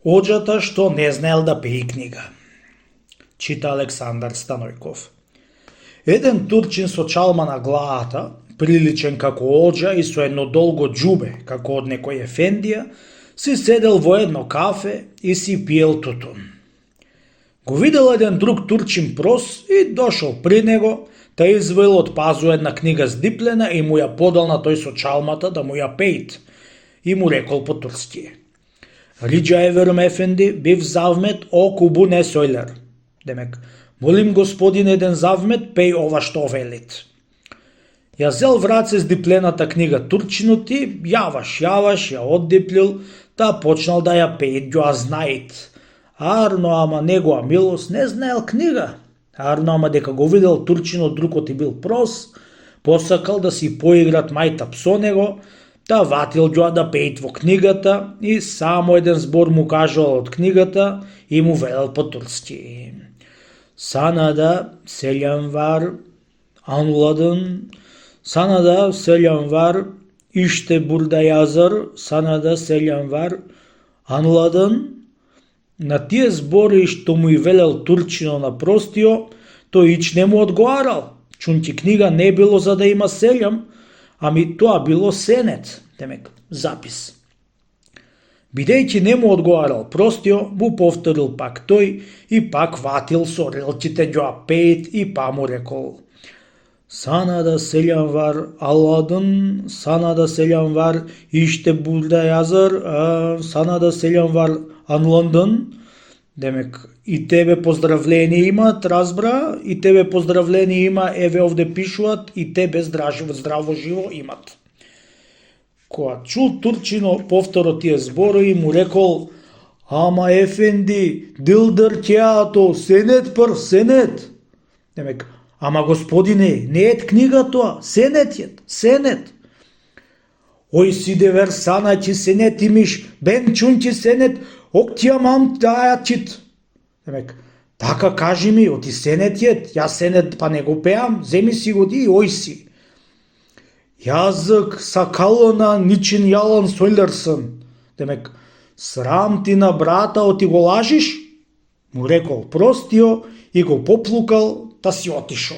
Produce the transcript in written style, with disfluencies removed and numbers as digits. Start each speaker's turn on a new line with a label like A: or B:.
A: Оđата што не знаел да пее книга. Чита Александар Станојков. Еден турчин со чалма на главата, приличен како оđа и со едно долго џубе, како од некој ефендија, си седел во едно кафе и си пиел тутун. Го видел еден друг турчин прос и дошол при него, та извоил од пазу една книга здиплена и му ја подал на тој со чалмата да му ја пеит, и му рекол по турски: Rica ederim efendi, bir zavmet oku bu ne söyler. Demek, molim господин еден завмет, пей ова што велит. Ја зел в раце здиплената книга турчинот и јаваш, ја оддиплил, та почнал да ја пеит ѓоа знаит. Арно, ама негова милост не знаел книга. Арно, ама дека го видел турчинот другот и бил прос, посакал да си поиграт мајтап со него, та ватил ѓоа да пеит во книгата и само еден збор му кажал од книгата и му велел по турски: Sana da selam var, anladın. Sana da selam var, işte burada yazar. Sana da selam var, anladın. На тие збори што му и велел турчино на простио, тој ич не му одговарал. Чунти книга не било за да има селјам, ами тоа било сенет, демек запис. Бидејќи не му одговарал простио, му повторил пак тој и пак ватил со релчите ѓоа пеит и па му рекол: Sana da selam var Allah'ın, sana da selam var işte burada yazar, sana da selam var anladın. Демек, и тебе поздравление имат, разбра, и тебе поздравление има, еве овде пишуват, и тебе здраво живо имат. Кога чул турчино повторо тие зборови, му рекол: Ама ефенди, дилдър тјаато, сенет пр сенет. Демек, ама господине, не ет книга тоа, сенет ет, сенет. Ој си девер санаќи сенет имиш, бен чунќи сенет, октијамам тајачит. Демек, така кажи ми, оти сенет ет, ја сенет па не го пеам, земи си го ти, ој си. Јазык сакалына ничин јалан сојлерсен. Демек, срам ти на брата, оти го лажиш? Му рекол простио и го поплукал, та си отишол.